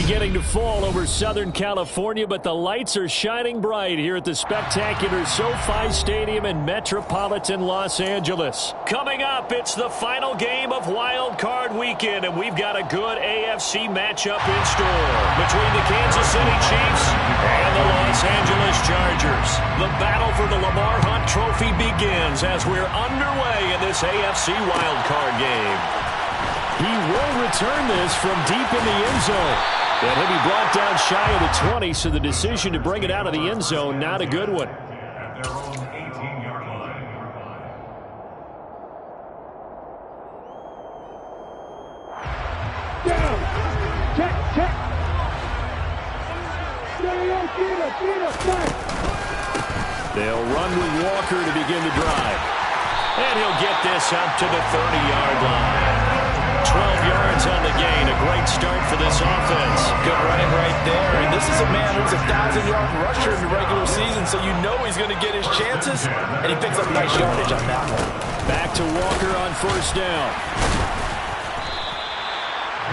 beginning to fall over Southern California, but the lights are shining bright here at the spectacular SoFi Stadium in metropolitan Los Angeles. Coming up, it's the final game of Wild Card Weekend, and we've got a good AFC matchup in store between the Kansas City Chiefs and the Los Angeles Chargers. The battle for the Lamar Hunt Trophy begins as we're underway in this AFC Wild Card game. He will return this from deep in the end zone. And he'll be brought down shy of the 20, so the decision to bring it out of the end zone, not a good one. At their own 18-yard line. Down. Check. They'll run with Walker to begin the drive. And he'll get this up to the 30-yard line. 12 yards on the gain. A great start for this offense. Good running right there. And this is a man who's a 1,000-yard rusher in the regular season, so you know he's going to get his chances. And he picks up nice yardage on that one. Back to Walker on first down.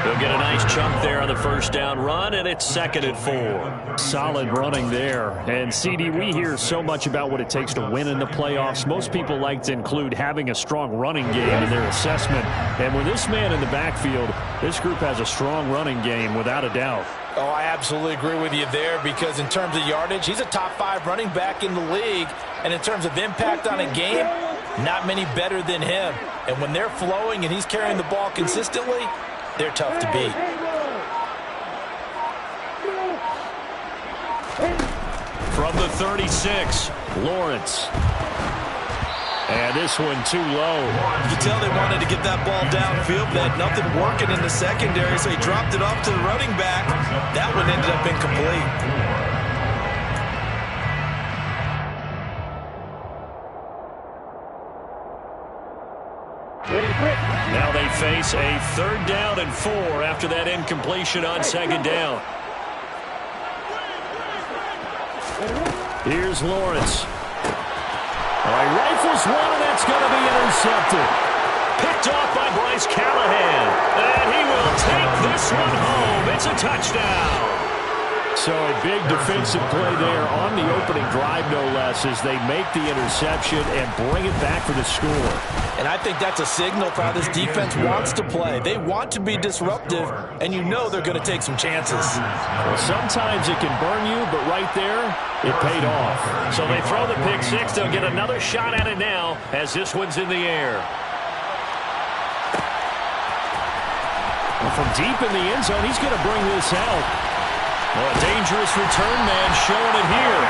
He'll get a nice chunk there on the first down run, and it's 2nd and 4. Solid running there. And, CD, we hear so much about what it takes to win in the playoffs. Most people like to include having a strong running game in their assessment. And with this man in the backfield, this group has a strong running game without a doubt. Oh, I absolutely agree with you there, because in terms of yardage, he's a top 5 running back in the league. And in terms of impact on a game, not many better than him. And when they're flowing and he's carrying the ball consistently, they're tough to beat. From the 36, Lawrence. And this one too low. You can tell they wanted to get that ball downfield. They had nothing working in the secondary, so he dropped it off to the running back. That one ended up incomplete. Now they face a 3rd down and 4 after that incompletion on 2nd down. Here's Lawrence. He rifles one, and that's going to be intercepted. Picked off by Bryce Callahan. And he will take this one home. It's a touchdown. So a big defensive play there on the opening drive, no less, as they make the interception and bring it back for the score. And I think that's a signal for how this defense wants to play. They want to be disruptive, and you know they're going to take some chances. Well, sometimes it can burn you, but right there, it paid off. So they throw the pick six. They'll get another shot at it now as this one's in the air. Well, from deep in the end zone, he's going to bring this out. Well, a dangerous return man showing it here.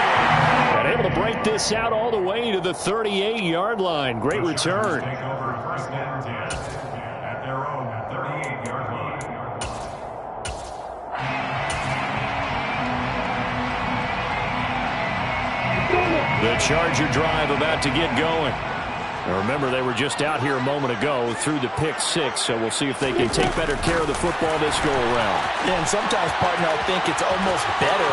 And able to break this out all the way to the 38-yard line. Great return. Take over 1st and 10 at their own 38-yard line. The Charger drive about to get going. Now remember, they were just out here a moment ago through the pick six, so we'll see if they can take better care of the football this go-around. Yeah, and sometimes, partner, I think it's almost better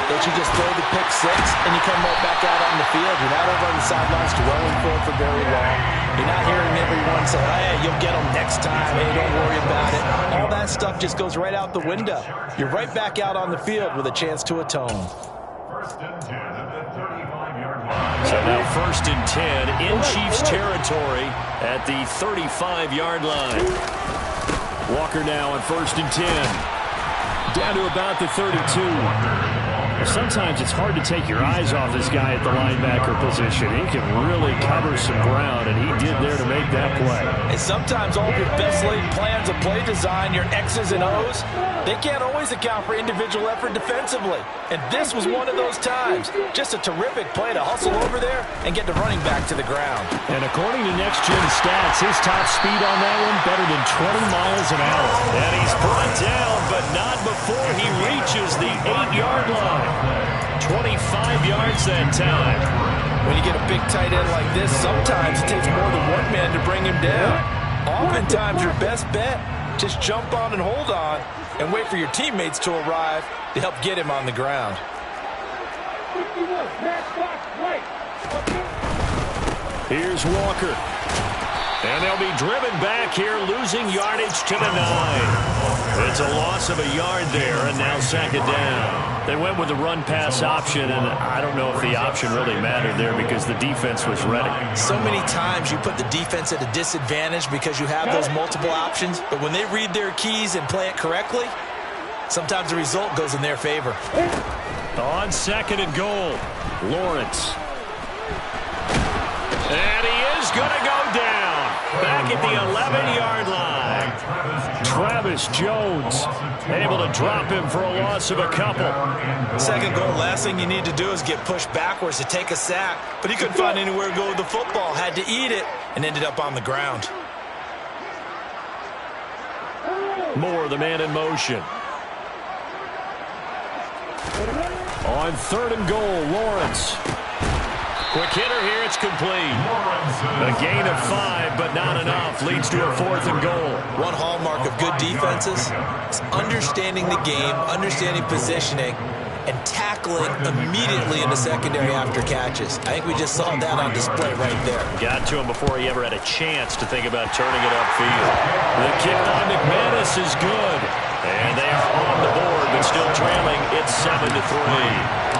that you just throw the pick six and you come right back out on the field. You're not over on the sidelines dwelling for very long. You're not hearing everyone say, hey, you'll get them next time. Hey, don't worry about it. All that stuff just goes right out the window. You're right back out on the field with a chance to atone. 1st and 10 at the 35-yard line. So now 1st and 10 in Chiefs territory at the 35-yard line. Walker now on 1st and 10. Down to about the 32. Sometimes it's hard to take your eyes off this guy at the linebacker position. He can really cover some ground, and he did there to make that play. And sometimes all your best laid plans of play design, your X's and O's, they can't always account for individual effort defensively. And this was one of those times. Just a terrific play to hustle over there and get the running back to the ground. And according to Next Gen Stats, his top speed on that one better than 20 miles an hour. And he's brought down, but not before he reaches the 8-yard line. 25 yards that time. When you get a big tight end like this, sometimes it takes more than one man to bring him down. Oftentimes your best bet, just jump on and hold on and wait for your teammates to arrive to help get him on the ground. Here's Walker. And they'll be driven back here, losing yardage to the 9. It's a loss of a yard there, and now second down. They went with the run-pass option, and I don't know if the option really mattered there because the defense was ready. So many times you put the defense at a disadvantage because you have those multiple options, but when they read their keys and play it correctly, sometimes the result goes in their favor. On second and goal, Lawrence. And he is going to go down. Back at the 11-yard line. Travis Jones able to drop him for a loss of a couple. Second goal, last thing you need to do is get pushed backwards to take a sack. But he couldn't find anywhere to go with the football. Had to eat it and ended up on the ground. Moore, the man in motion. On third and goal, Lawrence. Quick hitter here, it's complete. A gain of 5, but not enough. Leads to a fourth and goal. One hallmark of good defenses is understanding the game, understanding positioning, and tackling immediately in the secondary after catches. I think we just saw that on display right there. Got to him before he ever had a chance to think about turning it upfield. The kick by McManus is good. And they are on the board, but still trailing. It's 7-3.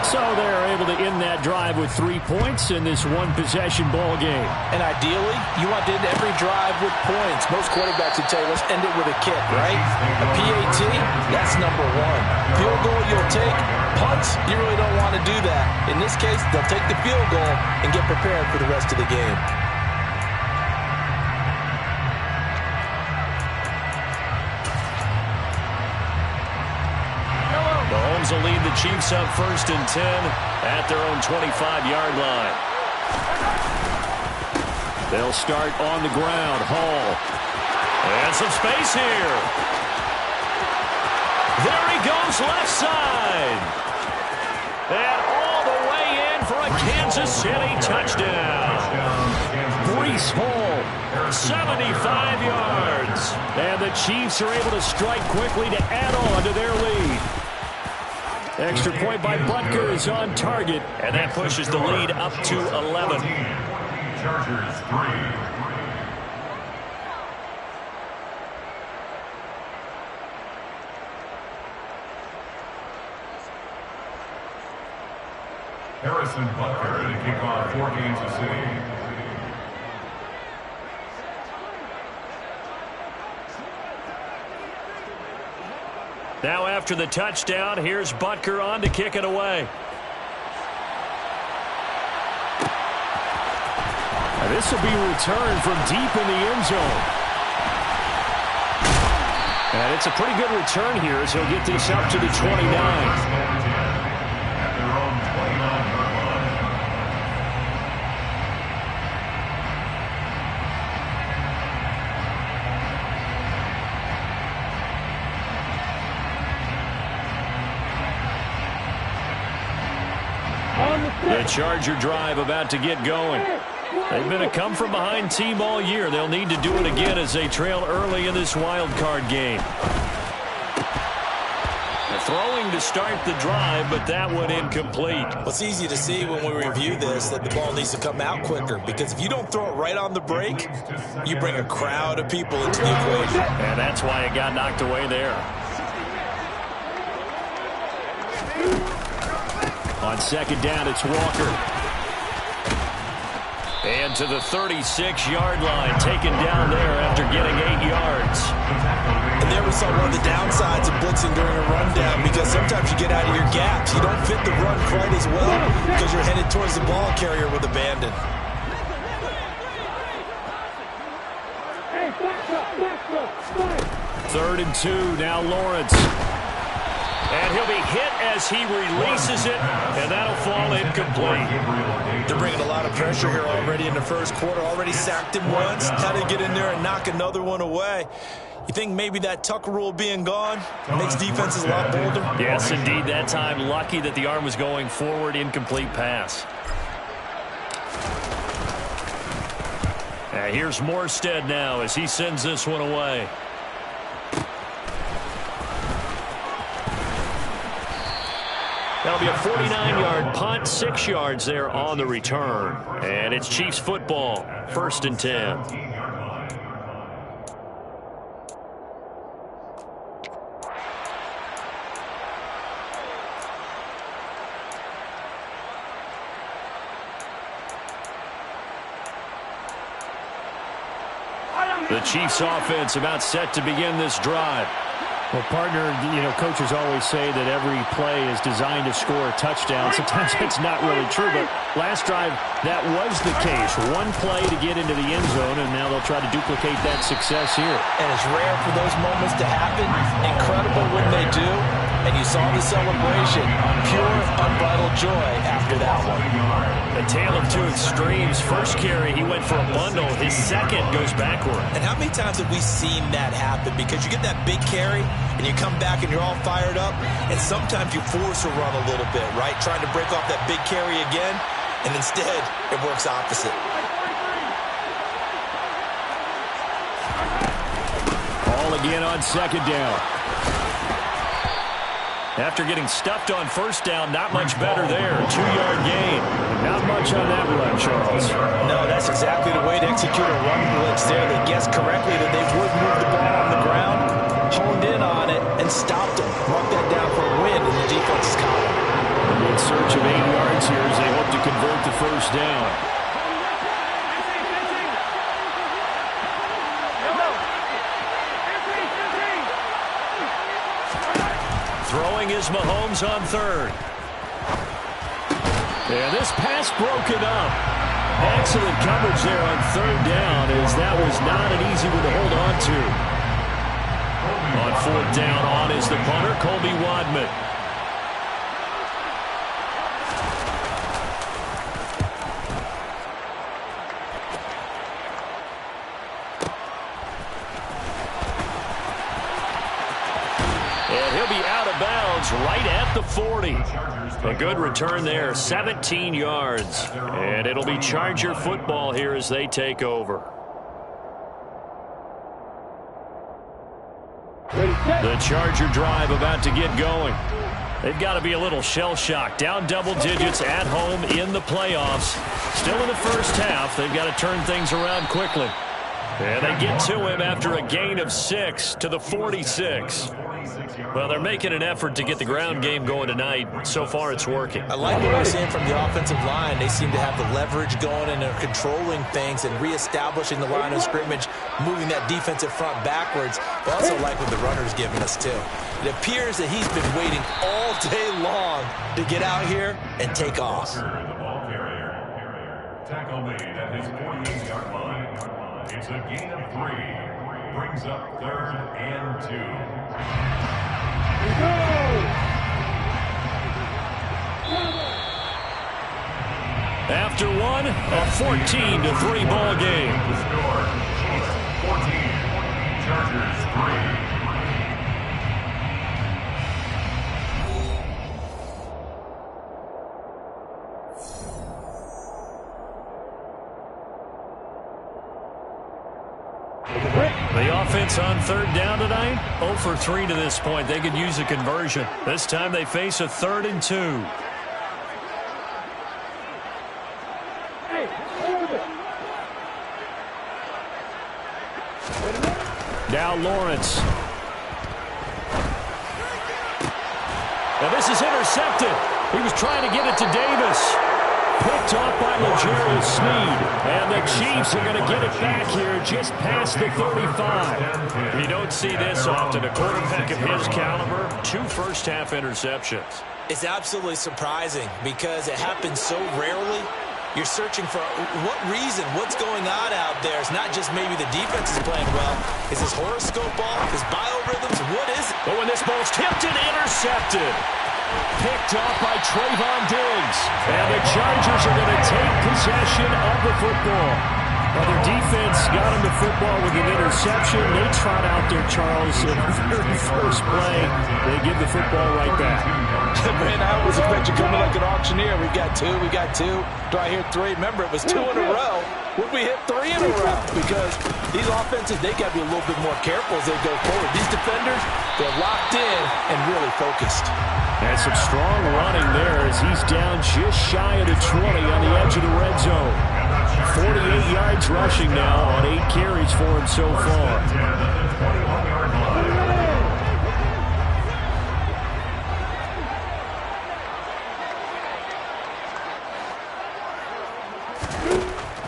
So they're able to end that drive with 3 points in this one-possession ball game. And ideally, you want to end every drive with points. Most quarterbacks would tell you, let's end it with a kick, right? A PAT, that's number 1. Field goal you'll take. Punts, you really don't want to do that. In this case, they'll take the field goal and get prepared for the rest of the game. Mahomes will lead the Chiefs up 1st and 10 at their own 25-yard line. They'll start on the ground. Hall. And some space here. There he goes, left side. And all the way in for a Kansas City touchdown. Breece Hall, 75 yards. And the Chiefs are able to strike quickly to add on to their lead. Extra point by Butker is on target, and that pushes the lead up to 11. Chargers 3. Harrison Butker to kick off for Kansas City. Now after the touchdown, here's Butker on to kick it away. Now this will be returned from deep in the end zone. And it's a pretty good return here as he'll get this up to the 29. The Charger drive about to get going. They've been a come-from-behind team all year. They'll need to do it again as they trail early in this wild card game. Throwing to start the drive, but that one incomplete. Well, it's easy to see when we review this that the ball needs to come out quicker, because if you don't throw it right on the break, you bring a crowd of people into the equation. And that's why it got knocked away there. On second down, it's Walker. And to the 36-yard line, taken down there after getting 8 yards. And there we saw one of the downsides of blitzing during a rundown, because sometimes you get out of your gaps. You don't fit the run quite as well because you're headed towards the ball carrier with abandon. Third and 2, now Lawrence. And he'll be hit as he releases it, and that'll fall incomplete. They're bringing a lot of pressure here already in the first quarter. Already sacked him once. How to get in there and knock another one away. You think maybe that Tucker rule being gone makes defenses a lot bolder? Yes, indeed. That time, lucky that the arm was going forward. Incomplete pass. Here's Morstead now as he sends this one away. That'll be a 49-yard punt, 6 yards there on the return. And it's Chiefs football, 1st and 10. The Chiefs offense about set to begin this drive. Well, partner, coaches always say that every play is designed to score a touchdown. Sometimes it's not really true, but last drive, that was the case. One play to get into the end zone, and now they'll try to duplicate that success here. And it's rare for those moments to happen. Incredible when they do. And you saw the celebration. Pure, unbridled joy after that one. A tale of two extremes. First carry, he went for a bundle. His second goes backward. And how many times have we seen that happen? Because you get that big carry, and you come back and you're all fired up, and sometimes you force a run a little bit, right? Trying to break off that big carry again, and instead it works opposite. Ball again on 2nd down. After getting stuffed on 1st down, not much better there. 2-yard gain. Not much on that run, Charles. No, that's exactly the way to execute a run blitz there. They guessed correctly that they would move the ball on the ground, honed in on it, and stopped them. Mark that down for a win in the defense's column. In search of 8 yards here as they hope to convert the 1st down. Throwing is Mahomes on 3rd. And this pass broken up. Excellent coverage there on 3rd down, as that was not an easy one to hold on to. On 4th down, on is the punter, Colby Wadman. And he'll be out of bounds right at the 40. A good return there, 17 yards. And it'll be Charger football here as they take over. The Charger drive about to get going. They've got to be a little shell-shocked. Down double digits at home in the playoffs. Still in the first half. They've got to turn things around quickly. And they get to him after a gain of 6 to the 46. Well, they're making an effort to get the ground game going tonight. So far, it's working. I like what we're seeing from the offensive line. They seem to have the leverage going, and they're controlling things and reestablishing the line of scrimmage, moving that defensive front backwards. But also like what the runner's giving us, too. It appears that he's been waiting all day long to get out here and take off. The ball carrier. Tackle made at his 48-yard line. It's a gain of 3. Brings up 3rd and 2. After one, a 14-3 ball game. The score, Chiefs 14, Chargers 3. The offense on 3rd down tonight, 0 for 3 to this point. They could use a conversion. This time they face a 3rd and 2. Now Lawrence. Now this is intercepted. He was trying to get it to Davis. Picked off by L'Jarius Sneed. And the Chiefs are going to get it back here just past the 35. You don't see this often. A quarterback of his caliber, 2 first-half interceptions. It's absolutely surprising because it happens so rarely. You're searching for what reason, what's going on out there. It's not just maybe the defense is playing well. Is his horoscope off? His biorhythms? What is it? But when this ball's tipped and intercepted. Picked off by Trayvon Diggs. And the Chargers are going to take possession of the football. Well, their defense got him the football with an interception. They trot out there, Charles, in the very first play. They give the football right back. Man, I always expect you coming like an auctioneer. We got 2, we got 2. Do I hear 3? Remember, it was 2 in a row. Would we hit 3 in a row? Because these offenses, they got to be a little bit more careful as they go forward. These defenders, they're locked in and really focused. And some strong running there as he's down just shy of the 20 on the edge of the red zone. 48 yards rushing now on 8 carries for him so far.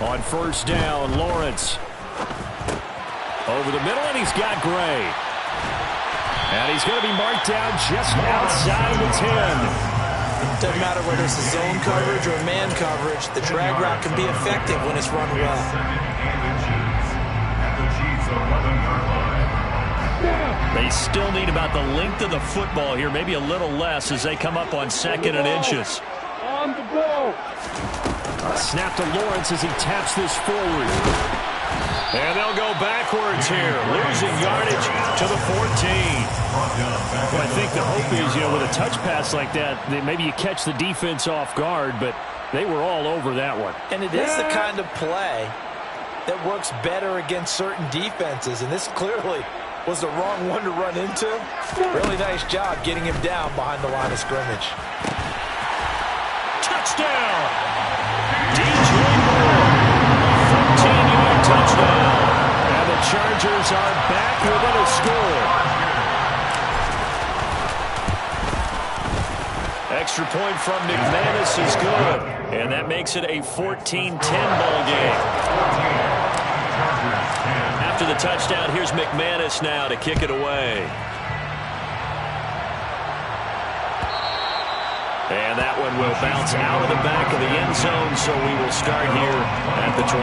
On first down, Lawrence. Over the middle, and he's got Gray. And he's going to be marked down just outside the 10. Doesn't matter whether it's a zone coverage or man coverage, the drag route can be effective when it's run well. They still need about the length of the football here, maybe a little less as they come up on 2nd and inches. On the ball. Snap to Lawrence as he taps this forward. And they'll go backwards here, losing yardage to the 14. Well, I think the hope is, with a touch pass like that maybe you catch the defense off guard, but they were all over that one. And it is the kind of play that works better against certain defenses, and this clearly was the wrong one to run into. Really nice job getting him down behind the line of scrimmage. Touchdown! DJ Moore, 14-yard touchdown. And the Chargers are back within a score. Extra point from McManus is good. And that makes it a 14-10 ball game. After the touchdown, here's McManus now to kick it away. And that one will bounce out of the back of the end zone, so we will start here at the 25.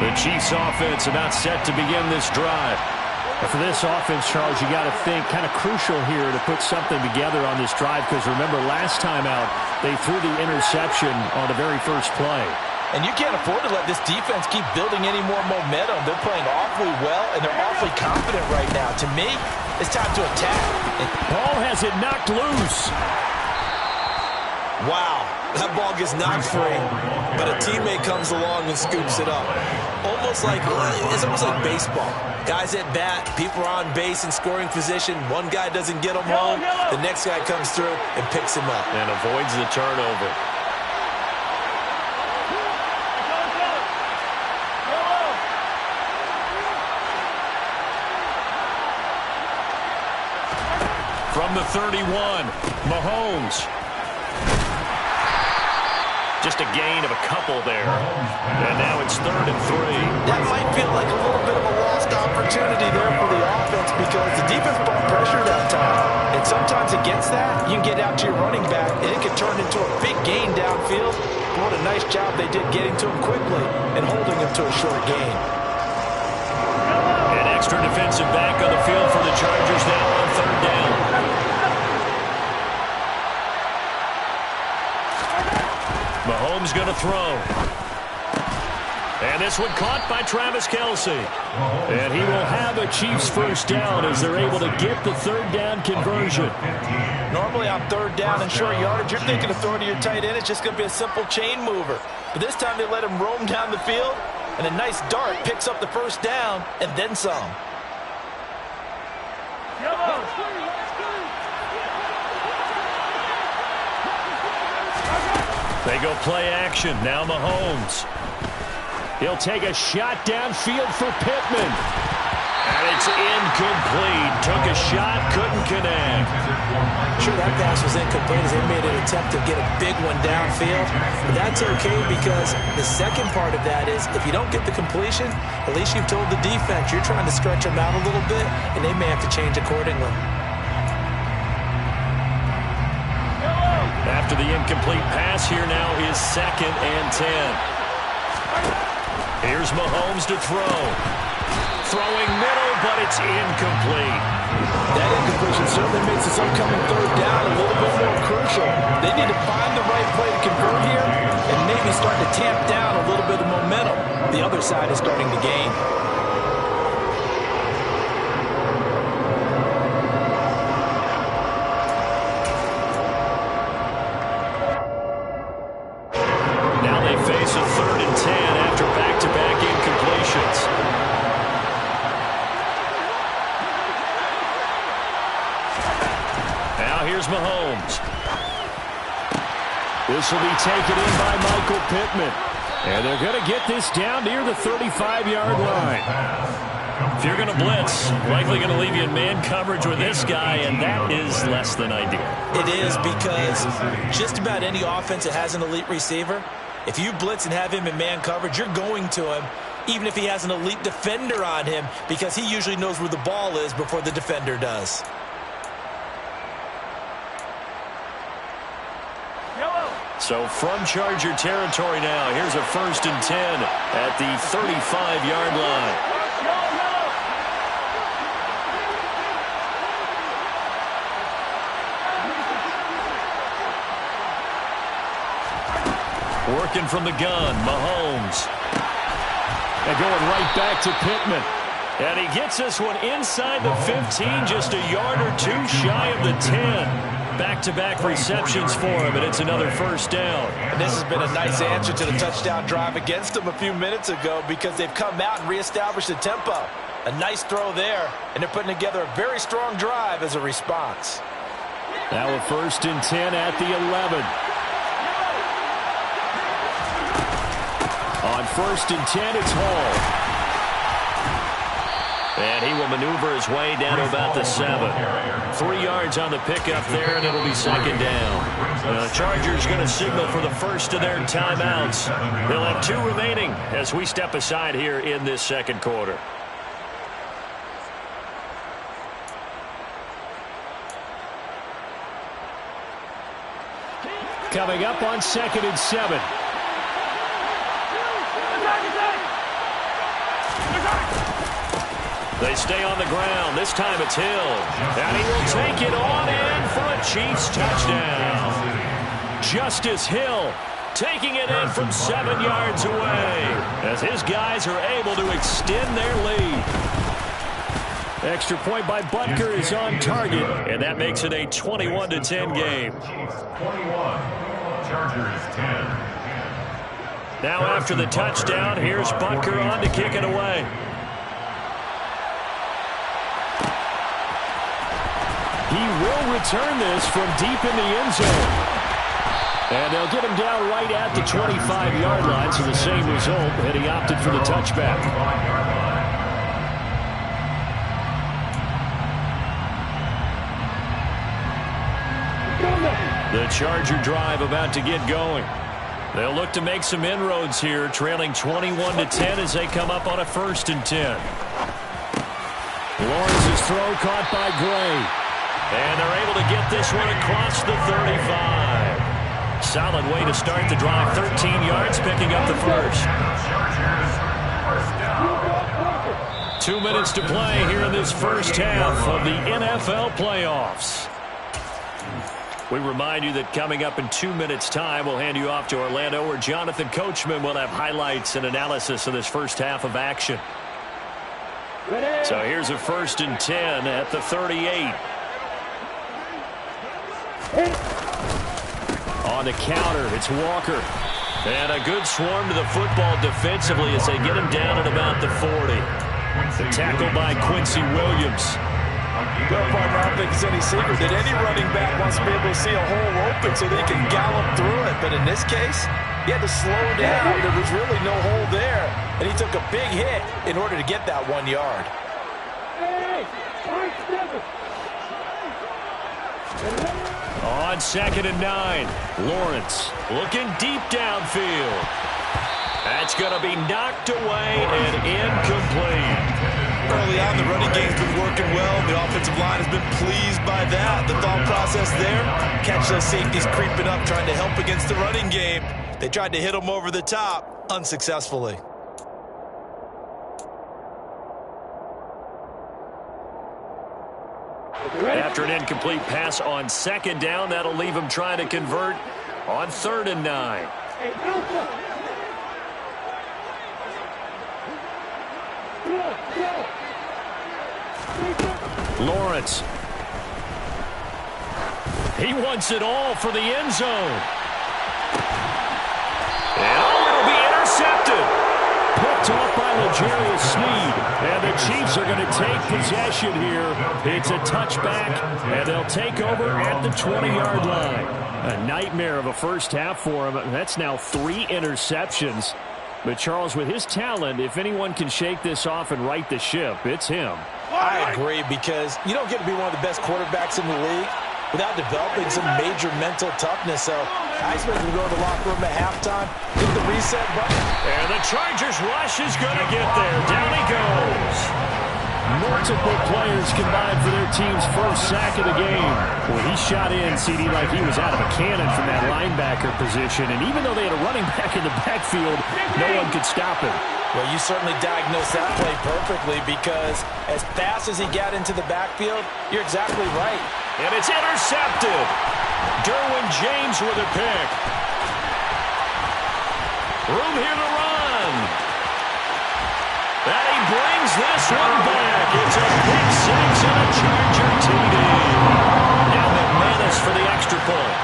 The Chiefs offense about set to begin this drive. And for this offense, Charles, you got to think kind of crucial here to put something together on this drive, because remember last time out they threw the interception on the very first play. And you can't afford to let this defense keep building any more momentum. They're playing awfully well, and they're awfully confident right now. To me, it's time to attack. Ball has it knocked loose. Wow, that ball gets knocked free, but a teammate comes along and scoops it up. It's almost like baseball. Guys at bat, people are on base in scoring position. One guy doesn't get them home. The next guy comes through and picks him up. And avoids the turnover. From the 31, Mahomes. Just a gain of a couple there. And now it's 3rd and 3. That might feel like a little bit of a lost opportunity there for the offense, because the defense brought pressure that time. And sometimes against that, you can get out to your running back, and it can turn into a big gain downfield. What a nice job they did getting to him quickly and holding him to a short gain. An extra defensive back on the field for the Chargers now on 3rd down. Mahomes going to throw. And this one caught by Travis Kelce. And he will have a Chiefs first down as they're able to get the 3rd down conversion. Normally on 3rd down and short yardage, you're thinking of throwing to your tight end. It's just going to be a simple chain mover. But this time they let him roam down the field, and a nice dart picks up the first down and then some. They go play action. Now Mahomes. He'll take a shot downfield for Pittman. And it's incomplete. Took a shot, couldn't connect. Sure, that pass was incomplete as they made an attempt to get a big one downfield. But that's okay, because the second part of that is if you don't get the completion, at least you've told the defense you're trying to stretch them out a little bit, and they may have to change accordingly. After the incomplete pass, here now is 2nd and 10. Here's Mahomes to throw. Throwing middle, but it's incomplete. That incompletion certainly makes this upcoming 3rd down a little bit more crucial. They need to find the right play to convert here and maybe start to tamp down a little bit of momentum. The other side is starting to gain. Now they face a 3rd and 10. Now here's Mahomes. This will be taken in by Michael Pittman. And they're going to get this down near the 35-yard line. If you're going to blitz, likely going to leave you in man coverage with this guy, and that is less than ideal. It is, because just about any offense that has an elite receiver, if you blitz and have him in man coverage, you're going to him, even if he has an elite defender on him, because he usually knows where the ball is before the defender does. So from Charger territory now, here's a 1st and 10 at the 35-yard line. Working from the gun, Mahomes. And going right back to Pittman. And he gets this one inside the 15, just a yard or two shy of the 10. Back-to-back receptions for him, and it's another 1st down. And this has been a nice answer to the touchdown drive against them a few minutes ago, because they've come out and reestablished the tempo. A nice throw there, and they're putting together a very strong drive as a response. Now a 1st and 10 at the 11. On 1st and 10, it's Hall. And he will maneuver his way down to about the 7. 3 yards on the pickup there, and it'll be 2nd down. The Chargers going to signal for the first of their timeouts. They'll have 2 remaining as we step aside here in this 2nd quarter. Coming up on 2nd and 7. They stay on the ground. This time it's Hill. And he will take it on in for a Chiefs touchdown. Justice Hill taking it in from 7 yards away as his guys are able to extend their lead. Extra point by Butker is on target, and that makes it a 21-10 game. 21, Chargers 10. Now after the touchdown, here's Butker on to kick it away. He will return this from deep in the end zone. And they'll get him down right at the 25-yard line, so the same result, and he opted for the touchback. The Charger drive about to get going. They'll look to make some inroads here, trailing 21-10 as they come up on a 1st and 10. Lawrence's throw caught by Gray. And they're able to get this one across the 35. Solid way to start the drive. 13 yards, picking up the 1st. 2 minutes to play here in this 1st half of the NFL playoffs. We remind you that coming up in 2 minutes' time, we'll hand you off to Orlando, where Jonathan Coachman will have highlights and analysis of this 1st half of action. So here's a 1st and 10 at the 38. On the counter, it's Walker. And a good swarm to the football defensively as they get him down at about the 40. The tackle by Quincy Williams. Well, partner, I don't think it's any secret that any running back wants to be able to see a hole open so they can gallop through it. But in this case, he had to slow down. There was really no hole there. And he took a big hit in order to get that 1 yard. On 2nd and 9, Lawrence looking deep downfield. That's going to be knocked away and incomplete. Early on, the running game's been working well. The offensive line has been pleased by that. The thought process there, catch those safeties creeping up, trying to help against the running game. They tried to hit them over the top, unsuccessfully. After an incomplete pass on 2nd down, that'll leave him trying to convert on 3rd and 9. Lawrence. He wants it all for the end zone. And it'll be intercepted. Picked picked off by L'Jarius Sneed. And the Chiefs are going to take possession here. It's a touchback, and they'll take over at the 20-yard line. A nightmare of a first half for him. That's now 3 interceptions. But, Charles, with his talent, if anyone can shake this off and right the ship, it's him. I agree, because you don't get to be one of the best quarterbacks in the league without developing some major mental toughness. So Heisman can go to the locker room at halftime, hit the reset button. And the Chargers rush is going to get there. Down he goes. Multiple players combined for their team's first sack of the game. Well, he shot in, CD, like he was out of a cannon from that linebacker position. And even though they had a running back in the backfield, no one could stop him. Well, you certainly diagnosed that play perfectly, because as fast as he got into the backfield, you're exactly right. And it's intercepted. Derwin James with a pick. Room here to run. And he brings this one back. It's a pick six and a Charger TD. Now McManus for the extra point.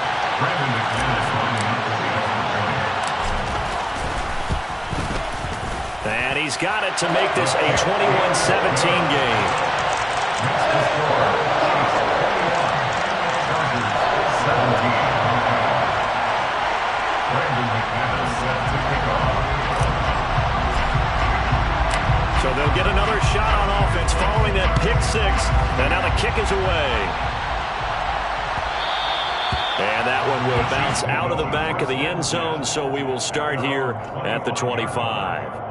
And he's got it to make this a 21-17 game. So they'll get another shot on offense following that pick six. And now the kick is away. And that one will bounce out of the back of the end zone, so we will start here at the 25.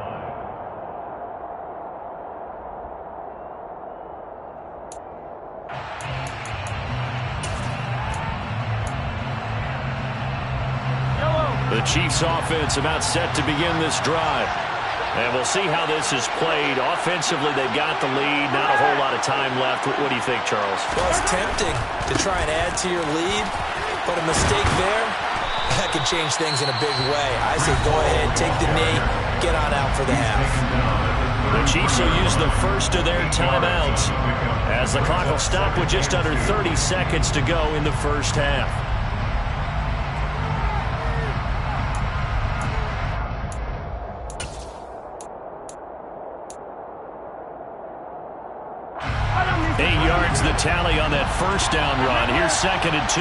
The Chiefs offense about set to begin this drive. And we'll see how this is played. Offensively, they've got the lead. Not a whole lot of time left. What do you think, Charles? Well, it's tempting to try and add to your lead, but a mistake there, that could change things in a big way. I say go ahead, take the knee, get on out for the half. The Chiefs will use the first of their timeouts as the clock will stop with just under 30 seconds to go in the first half. The tally on that first down run. Here's 2nd and 2.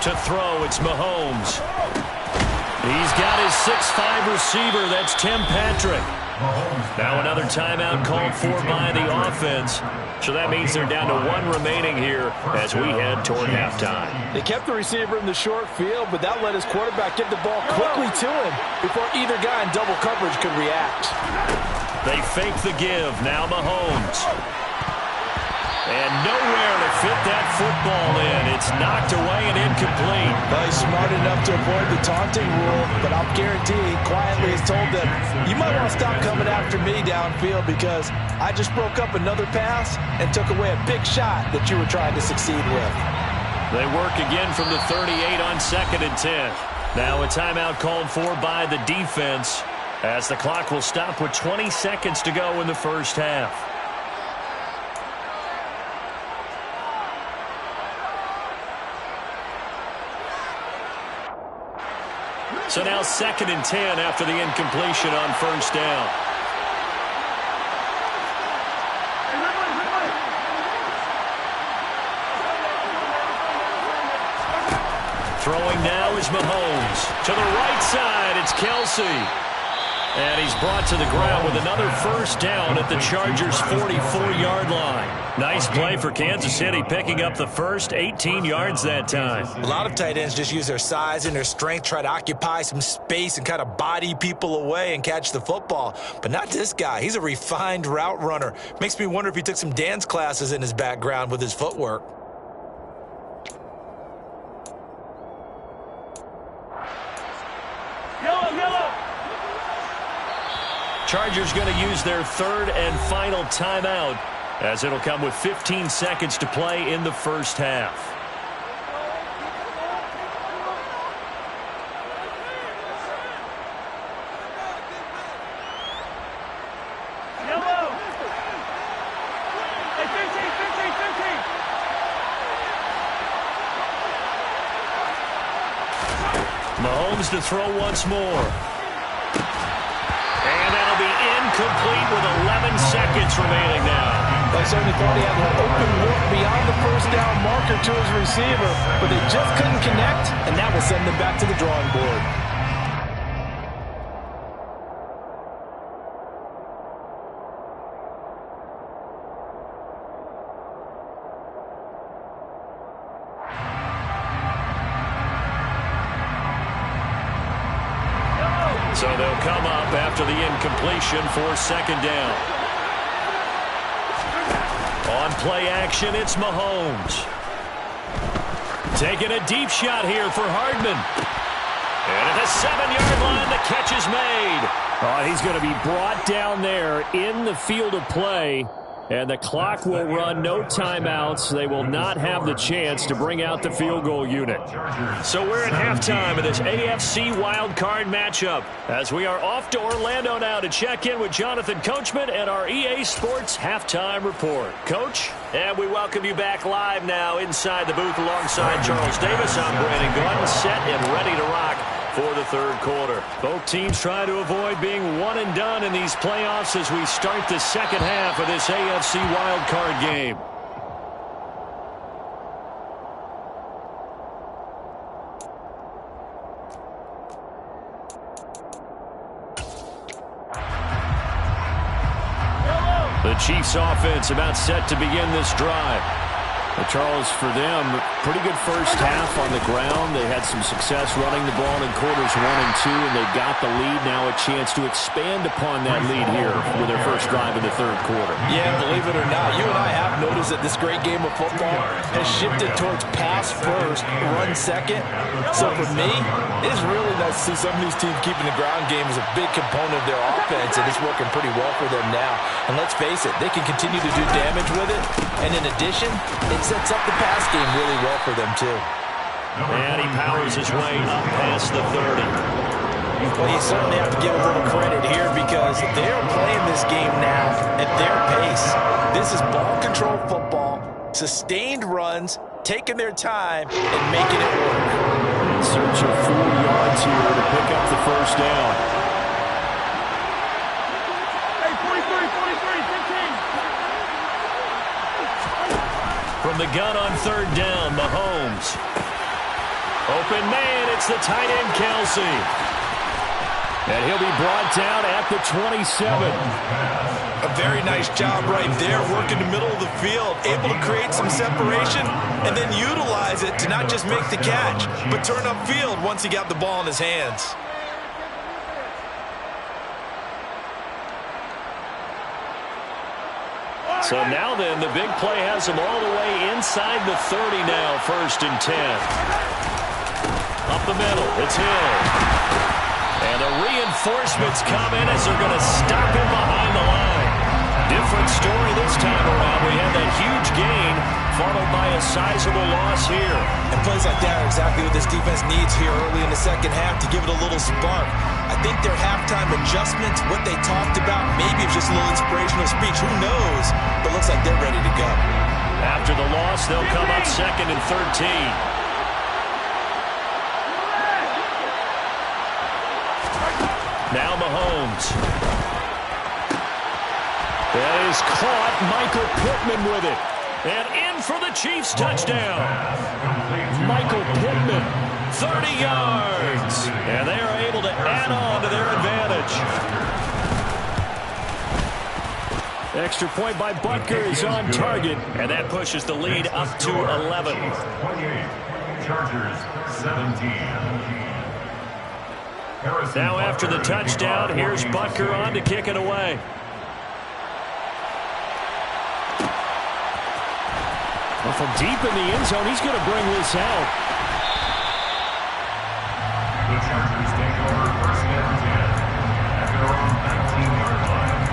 To throw, it's Mahomes. He's got his 6'5" receiver. That's Tim Patrick. Now another timeout called for by the offense. So that means they're down to 1 remaining here as we head toward halftime. They kept the receiver in the short field, but that let his quarterback get the ball quickly to him before either guy in double coverage could react. They fake the give. Now Mahomes. And nowhere to fit that football in. It's knocked away and incomplete. Well, he's smart enough to avoid the taunting rule, but I'll guarantee he quietly has told them, you might want to stop coming after me downfield, because I just broke up another pass and took away a big shot that you were trying to succeed with. They work again from the 38 on 2nd and 10. Now a timeout called for by the defense as the clock will stop with 20 seconds to go in the first half. So now 2nd and 10 after the incompletion on first down. Throwing now is Mahomes. To the right side, it's Kelsey. And he's brought to the ground with another first down at the Chargers' 44-yard line. Nice play for Kansas City, picking up the first 18 yards that time. A lot of tight ends just use their size and their strength, try to occupy some space and kind of body people away and catch the football. But not this guy. He's a refined route runner. Makes me wonder if he took some dance classes in his background with his footwork. Chargers going to use their 3rd and final timeout as it'll come with 15 seconds to play in the first half. Mahomes to throw once more. And that'll be incomplete with 11 seconds remaining now. They certainly thought he had an open look beyond the first down marker to his receiver, but they just couldn't connect, and that will send them back to the drawing board. So they'll come up after the incompletion for second down. On play action, it's Mahomes. Taking a deep shot here for Hardman. And at the 7-yard line, the catch is made. He's going to be brought down there in the field of play. And the clock will run, no timeouts. They will not have the chance to bring out the field goal unit. So we're at halftime of this AFC wildcard matchup as we are off to Orlando now to check in with Jonathan Coachman and our EA Sports halftime report. Coach, and we welcome you back live now inside the booth alongside Charles Davis. I'm Brandon Gordon, set and ready to rock for the third quarter. Both teams trying to avoid being one and done in these playoffs as we start the second half of this AFC wildcard game. The Chiefs offense about set to begin this drive. Well, Charles, for them, pretty good first half on the ground. They had some success running the ball in quarters 1 and 2, and they got the lead. Now a chance to expand upon that lead here with their first drive in the third quarter. Yeah, believe it or not, you and I have noticed that this great game of football has shifted towards pass first, run second. So for me, it's really nice to see some of these teams keeping the ground game as a big component of their offense, and it's working pretty well for them now. And let's face it, they can continue to do damage with it. And in addition, it sets up the pass game really well for them, too. And he powers his way up past the 30. Well, you certainly have to give a little credit here because they're playing this game now at their pace. This is ball control football, sustained runs, taking their time, and making it work. Search of 4 yards here to pick up the first down. From the gun on third down, Mahomes. Open man, it's the tight end, Kelsey. And he'll be brought down at the 27. A very nice job right there, working the middle of the field, able to create some separation, and then utilize it to not just make the catch, but turn upfield once he got the ball in his hands. So now then, the big play has him all the way inside the 30 now, 1st and 10. Up the middle, it's Hill. And the reinforcements come in as they're going to stop him behind the line. Different story this time around. We had that huge gain, followed by a sizable loss here. And plays like that are exactly what this defense needs here early in the second half to give it a little spark. I think their halftime adjustments, what they talked about, maybe it's just a little inspirational speech. Who knows? But looks like they're ready to go. After the loss, they'll come up 2nd and 13. Now Mahomes. That is caught. Michael Pittman with it. And in for the Chiefs touchdown. Michael Pittman, 30 yards. And they are able to add on to their advantage. Extra point by Butker is on target. And that pushes the lead up to 11. 28. Chargers 17. Now after the touchdown, here's Butker on to kick it away. Well, from deep in the end zone, he's going to bring this out. The Chargers take over 1st and 10 at their own 19-yard line.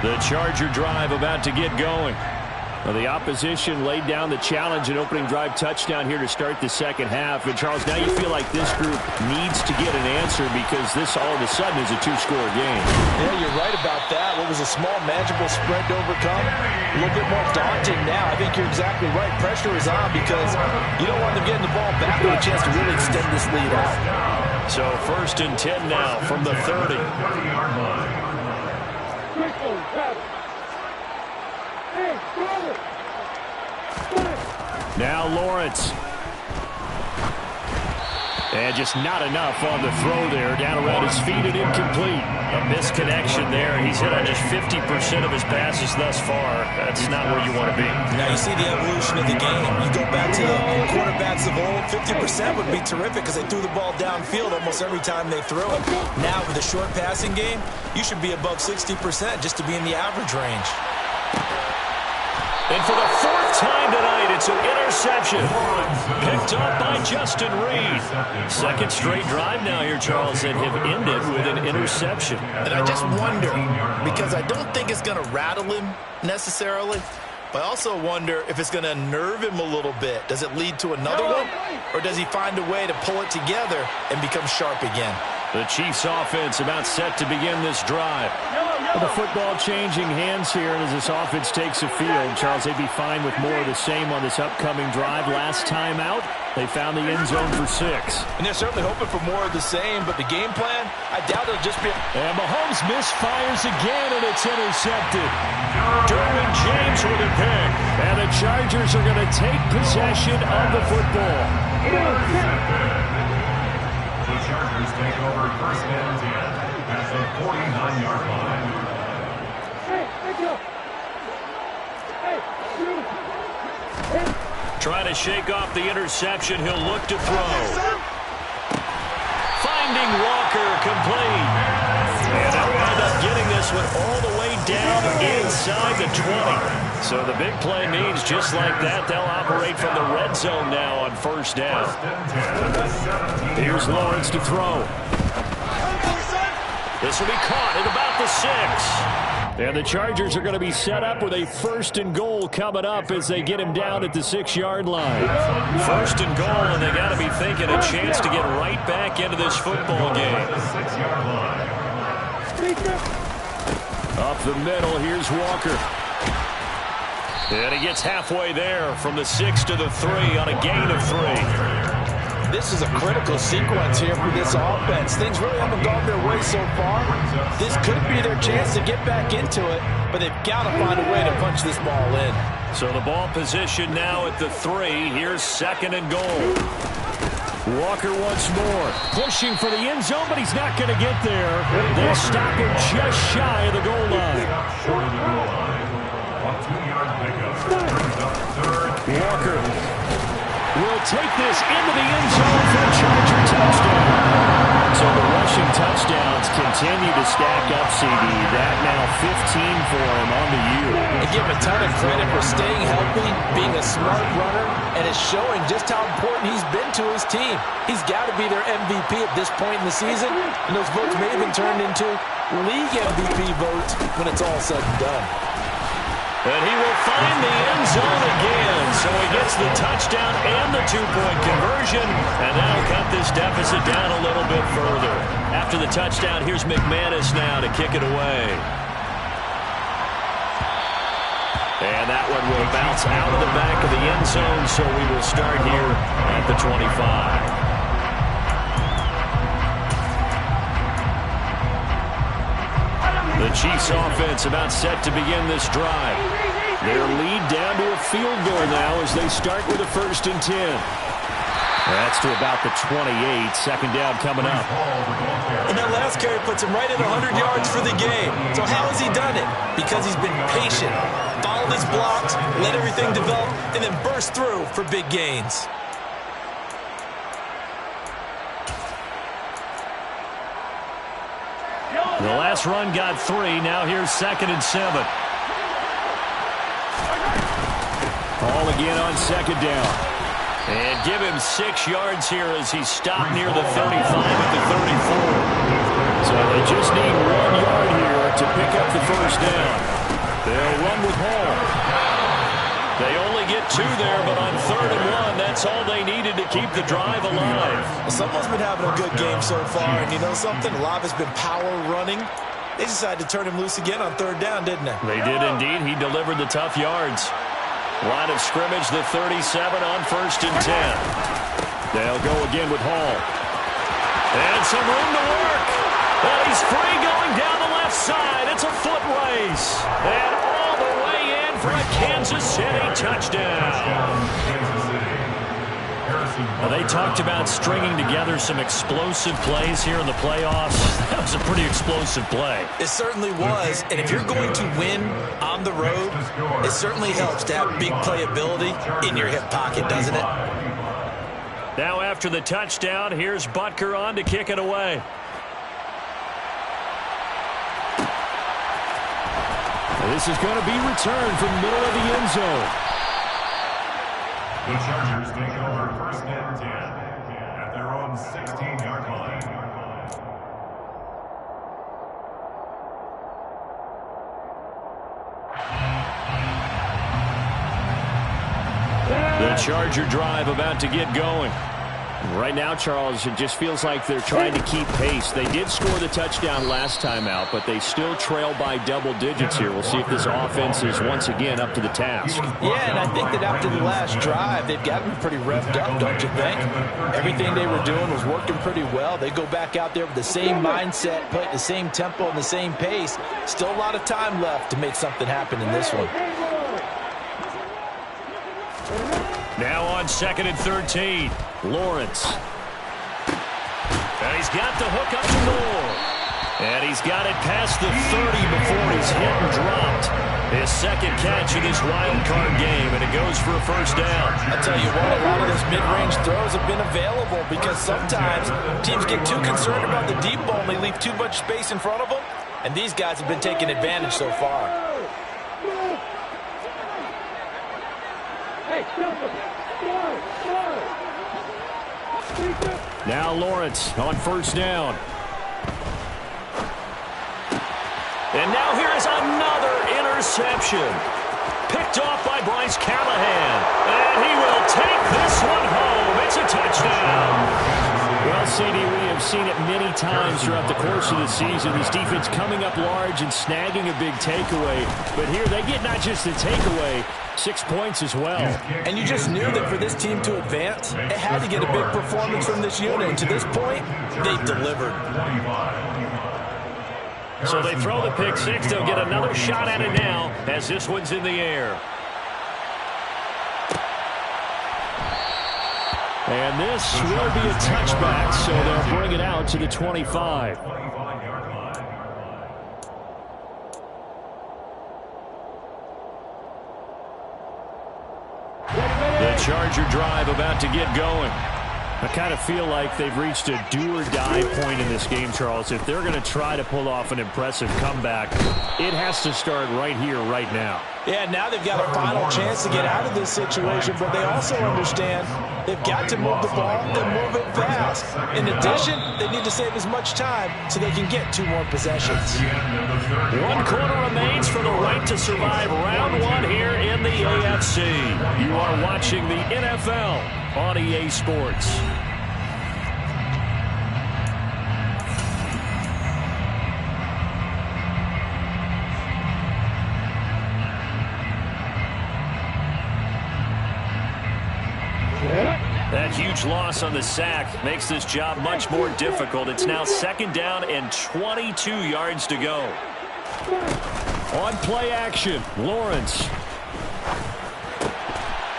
The Charger drive about to get going. Well, the opposition laid down the challenge and opening drive touchdown here to start the second half. And, Charles, now you feel like this group needs to get an answer because this all of a sudden is a two-score game. Yeah, you're right about that. What was a small, manageable spread to overcome, a little bit more daunting now. I think you're exactly right. Pressure is on because you don't want them getting the ball back with a chance to really extend this lead out. So 1st and 10 now from the 30. Now Lawrence. And just not enough on the throw there. Down around his feet and incomplete. A misconnection there. He's hit on just 50% of his passes thus far. That's not where you want to be. Now you see the evolution of the game. You go back to the quarterbacks of old, 50% would be terrific because they threw the ball downfield almost every time they threw it. Now with a short passing game, you should be above 60% just to be in the average range. And for the 4th time tonight, it's an interception. Picked up by Justin Reed. Second straight drive now here, Charles, that have ended with an interception. And I just wonder, because I don't think it's going to rattle him necessarily, but I also wonder if it's going to nerve him a little bit. Does it lead to another one? Or does he find a way to pull it together and become sharp again? The Chiefs offense about set to begin this drive. Well, the football changing hands here, and as this offense takes the field, Charles, they'd be fine with more of the same on this upcoming drive. Last time out, they found the end zone for 6. And they're certainly hoping for more of the same, but the game plan, I doubt it'll just be... And Mahomes misfires again, and it's intercepted. Derwin James with a pick. And the Chargers are going to take possession of the football. The Chargers take over 1st and 10 at the 49-yard line. Trying to shake off the interception. He'll look to throw. Finding Walker, complete. And they'll wind up getting this one all the way down inside the 20. So the big play means just like that, they'll operate from the red zone now on 1st down. Here's Lawrence to throw. This will be caught at about the 6. And the Chargers are going to be set up with a 1st and goal coming up as they get him down at the 6-yard line. 1st and goal, and they got to be thinking a chance to get right back into this football game. Up the middle, here's Walker. And he gets halfway there from the 6 to the 3 on a gain of 3. This is a critical sequence here for this offense. Things really haven't gone their way so far. This could be their chance to get back into it, but they've got to find a way to punch this ball in. So the ball position now at the 3. Here's 2nd and goal. Walker once more. Pushing for the end zone, but he's not going to get there. They stop him just shy of the goal line. Short of the goal line. A 2-yard pickup brings up 3rd. Walker will take this into the end zone for a Charger touchdown. So the rushing touchdowns continue to stack up, CD. That now 15 for him on the year. I give him a ton of credit for staying healthy, being a smart runner, and it's showing just how important he's been to his team. He's got to be their MVP at this point in the season, and those votes may have been turned into league MVP votes when it's all said and done. And he will find the end zone again. So he gets the touchdown and the 2-point conversion. And that'll cut this deficit down a little bit further. After the touchdown, here's McManus now to kick it away. And that one will bounce out of the back of the end zone. So we will start here at the 25. The Chiefs offense about set to begin this drive. Their lead down to a field goal now as they start with a 1st and 10. That's to about the 28. 2nd down coming up. And that last carry puts him right at 100 yards for the game. So how has he done it? Because he's been patient, followed his blocks, let everything develop, and then burst through for big gains. The last run got 3. Now here's 2nd and 7. Ball again on 2nd down. And give him 6 yards here as he stopped near the 35 at the 34. So they just need 1 yard here to pick up the 1st down. They'll run with Hall. 2 there, but on 3rd and 1, that's all they needed to keep the drive alive. Well, someone's been having a good game so far, and you know something? A lot has been power running. They decided to turn him loose again on 3rd down, didn't they? They did indeed. He delivered the tough yards. Line of scrimmage, the 37 on 1st and 10. They'll go again with Hall. And some room to work. And he's free going down the left side. It's a foot race. And all the way in for a Kansas City touchdown. Well, they talked about stringing together some explosive plays here in the playoffs. That was a pretty explosive play. It certainly was. And if you're going to win on the road, it certainly helps to have big playability in your hip pocket, doesn't it? Now after the touchdown, here's Butker on to kick it away. This is going to be returned from the middle of the end zone. The Chargers take over 1st and 10 at their own 16-yard line. The Charger drive about to get going. Right now, Charles, it just feels like they're trying to keep pace. They did score the touchdown last time out, but they still trail by double digits here. We'll see if this offense is once again up to the task. Yeah, and I think that after the last drive, they've gotten pretty revved up, don't you think? Everything they were doing was working pretty well. They go back out there with the same mindset, play at the same tempo and the same pace. Still a lot of time left to make something happen in this one. Now on 2nd and 13, Lawrence. And he's got the hook up to Moore. And he's got it past the 30 before he's hit and dropped. His second catch of this wild card game, and it goes for a 1st down. I'll tell you what, a lot of those mid-range throws have been available because sometimes teams get too concerned about the deep ball and they leave too much space in front of them. And these guys have been taking advantage so far. Now Lawrence on 1st down. And now here is another interception. Picked off by Bryce Callahan. And he will take this one home. It's a touchdown. Well, CD, we have seen it many times throughout the course of the season. This defense coming up large and snagging a big takeaway. But here they get not just the takeaway, 6 points as well. And you just knew that for this team to advance, it had to get a big performance from this unit. And to this point, they've delivered. So they throw the pick 6. They'll get another shot at it now as this one's in the air. And this will be a touchback, so they'll bring it out to the 25. The Charger drive about to get going. I kind of feel like they've reached a do-or-die point in this game, Charles. If they're going to try to pull off an impressive comeback, it has to start right here, right now. Yeah, now they've got a final chance to get out of this situation, but they also understand they've got to move the ball and move it fast. In addition, they need to save as much time so they can get 2 more possessions. 1 quarter remains for the right to survive round 1 here in the AFC. You are watching the NFL on EA Sports. That huge loss on the sack makes this job much more difficult. It's now 2nd down and 22 yards to go. On play action, Lawrence.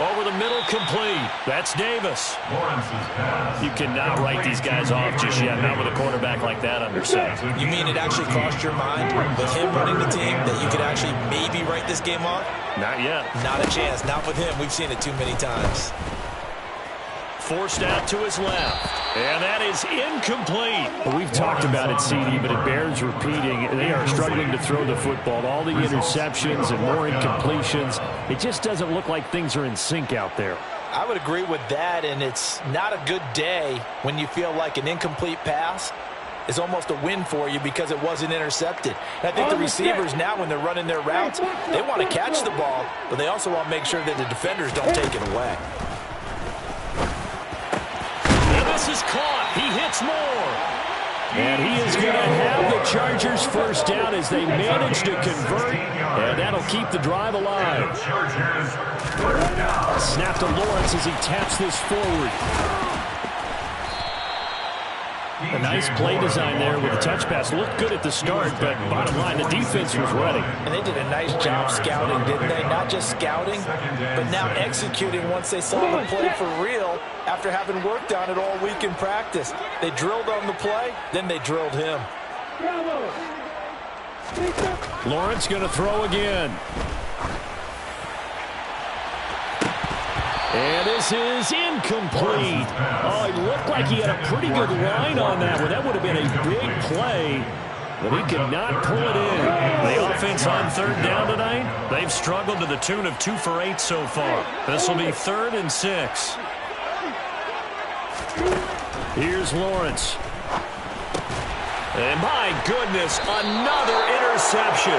Over the middle, complete. That's Davis. You cannot write these guys off just yet, not with a quarterback like that under center. You mean it actually crossed your mind with him running the team that you could actually maybe write this game off? Not yet. Not a chance. Not with him. We've seen it too many times. Forced out to his left. And that is incomplete. Well, we've talked about it, CD, but it bears repeating. They are struggling to throw the football. All the interceptions and more incompletions. It just doesn't look like things are in sync out there. I would agree with that, and it's not a good day when you feel like an incomplete pass is almost a win for you because it wasn't intercepted. And I think the receivers now, when they're running their routes, they want to catch the ball, but they also want to make sure that the defenders don't take it away. And this is caught. He hits more. And he is going to have the Chargers first down as they manage to convert, and that'll keep the drive alive. Snap to Lawrence as he taps this forward. A nice play design there with the touch pass. Looked good at the start, but bottom line, the defense was ready. And they did a nice job scouting, didn't they? Not just scouting, but now executing once they saw the play for real after having worked on it all week in practice. They drilled on the play, then they drilled him. Lawrence going to throw again. And this is incomplete. Oh, he looked like he had a pretty good line on that one. That would have been a big play, but he could not pull it in. The offense on third down tonight, they've struggled to the tune of 2 for 8 so far. This will be 3rd and 6. Here's Lawrence. And my goodness, another interception.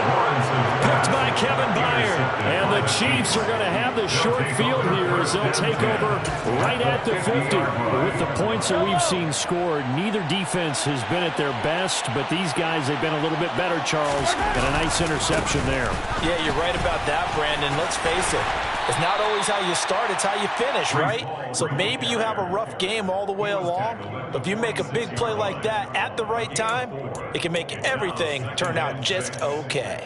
Picked by Kevin Byard. And the Chiefs are going to have the short field here as they'll take over right at the 50. With the points that we've seen scored, neither defense has been at their best, but these guys have been a little bit better, Charles, and a nice interception there. Yeah, you're right about that, Brandon. Let's face it. It's not always how you start, it's how you finish, right? So maybe you have a rough game all the way along, but if you make a big play like that at the right time, it can make everything turn out just okay.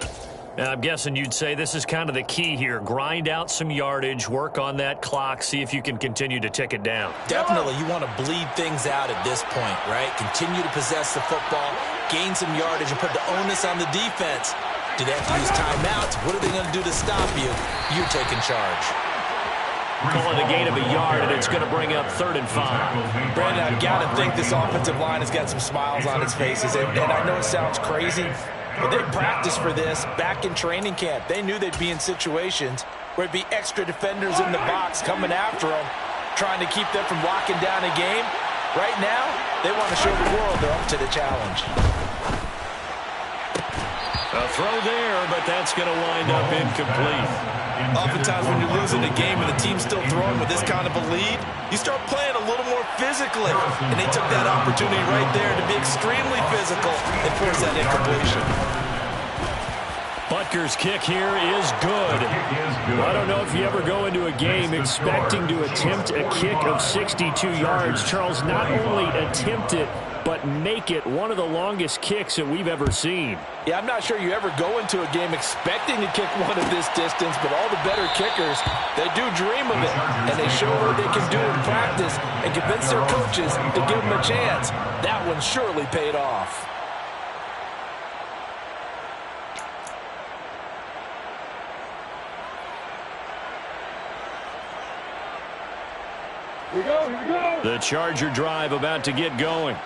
I'm guessing you'd say this is kind of the key here. Grind out some yardage, work on that clock, see if you can continue to tick it down. Definitely, you want to bleed things out at this point, right? Continue to possess the football, gain some yardage, and put the onus on the defense. Do they have to use timeouts? What are they going to do to stop you? You're taking charge. Calling a gain of a yard, and it's going to bring up 3rd and 5. Brandon, I've got to think this offensive line has got some smiles on its faces. And I know it sounds crazy, but they practiced for this back in training camp. They knew they'd be in situations where it'd be extra defenders in the box coming after them, trying to keep them from locking down a game. Right now, they want to show the world they're up to the challenge. A throw there, but that's going to wind up incomplete. Oftentimes when you're losing a game and the team's still throwing with this kind of a lead, you start playing a little more physically. And they took that opportunity right there to be extremely physical and force that incompletion. Butker's kick here is good. Well, I don't know if you ever go into a game expecting to attempt a kick of 62 yards. Charles, not only attempt it, but make it one of the longest kicks that we've ever seen. Yeah, I'm not sure you ever go into a game expecting to kick one of this distance, but all the better kickers, they do dream of it, and they show what they can do in practice and convince their coaches to give them a chance. That one surely paid off. Here we go. The Charger drive about to get going.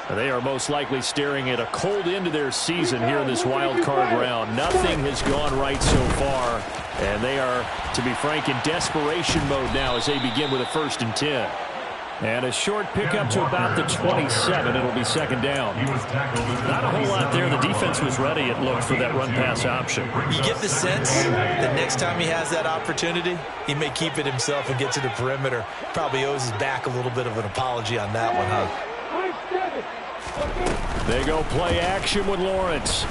They are most likely staring at a cold end to their season here in this wild card round. Nothing has gone right so far, and they are, to be frank, in desperation mode now as they begin with a 1st and 10. And a short pickup to about the 27. It'll be 2nd down. Not a whole lot there. The defense was ready, it looked, for that run-pass option. You get the sense that next time he has that opportunity, he may keep it himself and get to the perimeter. Probably owes his back a little bit of an apology on that one, huh? They go play action with Lawrence.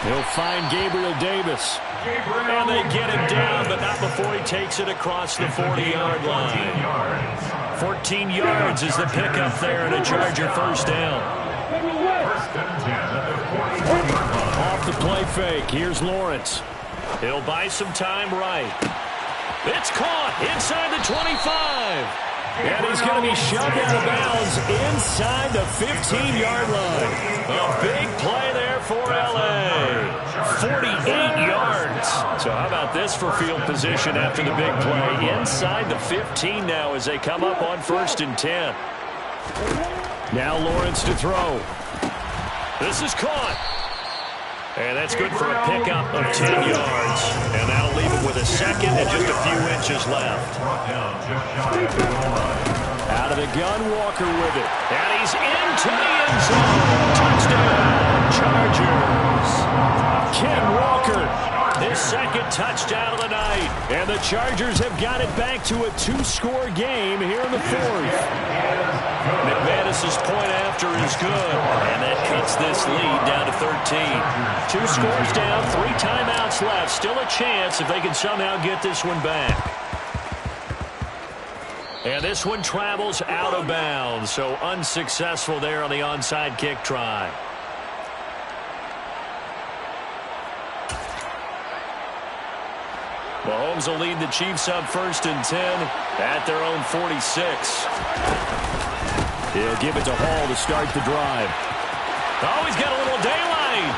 He'll find Gabriel Davis. And they get him down, but not before he takes it across the 40-yard line. 14 yards is the pickup there, and a Charger 1st down. Off the play fake. Here's Lawrence. He'll buy some time right. It's caught inside the 25. And he's going to be shoved out of bounds inside the 15-yard line. A big play there for L.A. 48 yards. So how about this for field position after the big play? Inside the 15 now as they come up on 1st and 10. Now Lawrence to throw. This is caught. And that's good for a pickup of 10 yards. And that'll leave him with a 2nd and just a few inches left. Out of the gun, Walker with it. And he's into the end zone. Touchdown, Chargers. Ken Walker, his second touchdown of the night. And the Chargers have got it back to a 2-score game here in the fourth. McManus's point after is good. And that cuts this lead down to 13. 2 scores down, 3 timeouts left. Still a chance if they can somehow get this one back. And this one travels out of bounds, so unsuccessful there on the onside kick try. Mahomes will lead the Chiefs up 1st and 10 at their own 46. He'll give it to Hall to start the drive. Oh, he's got a little daylight.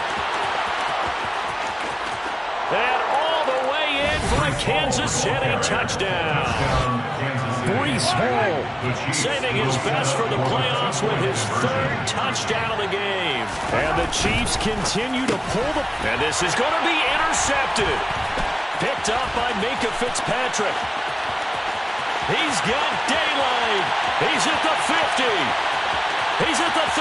And all the way in for a Kansas City touchdown. Breece Hall saving his best for the playoffs with his 3rd touchdown of the game. And the Chiefs continue to pull the... And this is going to be intercepted. Picked up by Minkah Fitzpatrick. He's got daylight. He's at the 50. He's at the 30.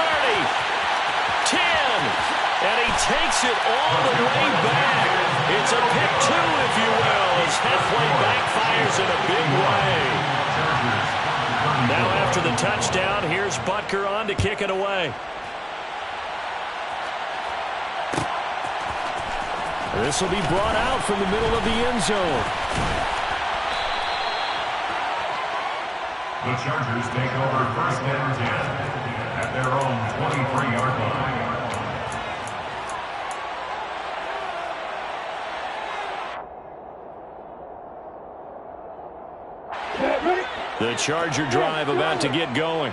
10. And he takes it all the way back. It's a pick 2, if you will, as halfway backfires in a big way. Now after the touchdown, here's Butker on to kick it away. This will be brought out from the middle of the end zone. The Chargers take over 1st and 10 at their own 23-yard line. The Charger drive about to get going.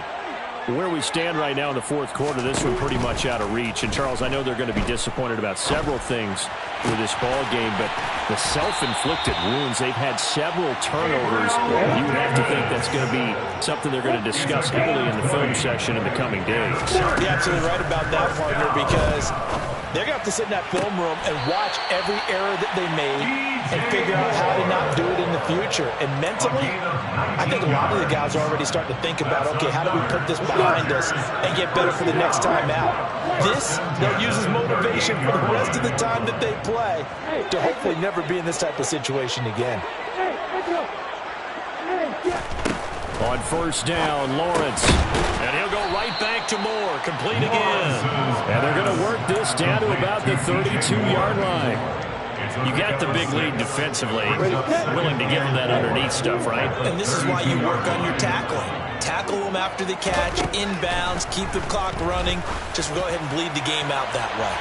Where we stand right now in the fourth quarter, this one pretty much out of reach. And, Charles, I know they're going to be disappointed about several things with this ball game, but the self-inflicted wounds, they've had several turnovers. You would have to think that's going to be something they're going to discuss heavily in the film session in the coming days. You're absolutely right about that, partner, because they're going to have to sit in that film room and watch every error that they made and figure out how to not do it in the future. And mentally, I think a lot of the guys are already starting to think about, okay, how do we put this behind us and get better for the next time out? This, they'll use as motivation for the rest of the time that they play to hopefully never be in this type of situation again. On 1st down, Lawrence. And he'll go right back to Moore. Complete again. And they're going to work this down to about the 32-yard line. You got the big lead defensively. Willing to give them that underneath stuff, right? And this is why you work on your tackling. Tackle them after the catch, inbounds, keep the clock running. Just go ahead and bleed the game out that way.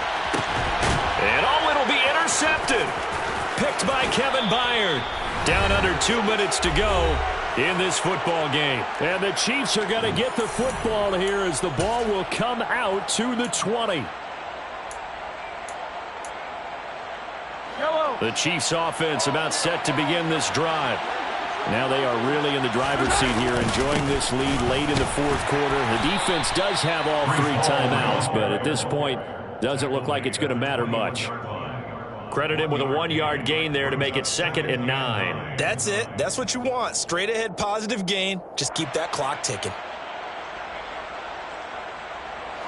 And it'll be intercepted. Picked by Kevin Byard. Down under 2 minutes to go in this football game. And the Chiefs are going to get the football here as the ball will come out to the 20. The Chiefs offense about set to begin this drive. Now they are really in the driver's seat here, enjoying this lead late in the fourth quarter. The defense does have all 3 timeouts, but at this point, doesn't look like it's going to matter much. Credit him with a 1-yard gain there to make it 2nd and 9. That's it. That's what you want. Straight ahead positive gain. Just keep that clock ticking.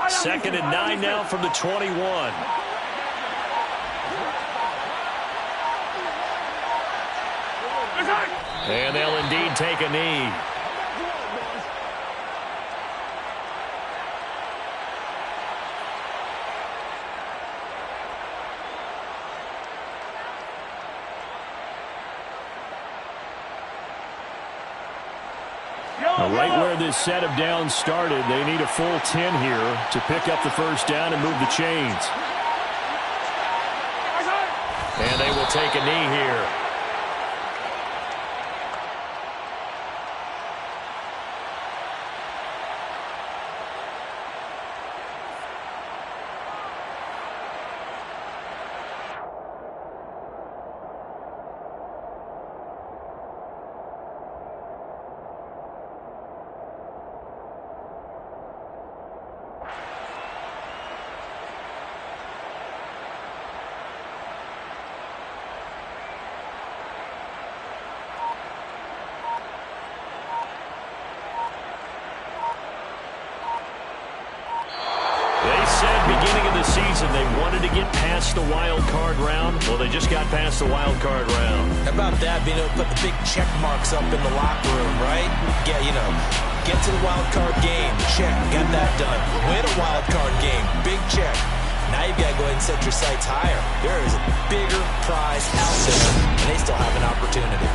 2nd and 9 now from the 21. And they'll indeed take a knee. Right where this set of downs started, they need a full 10 here to pick up the 1st down and move the chains. And they will take a knee here. said beginning of the season they wanted to get past the wild card round. Well, they just got past the wild card round. How about that, being able to put the big check marks up in the locker room, right? Get to the wild card game, check, got that done. Win a wild card game, big check. Now you've got to go ahead and set your sights higher. There is a bigger prize out there, and they still have an opportunity.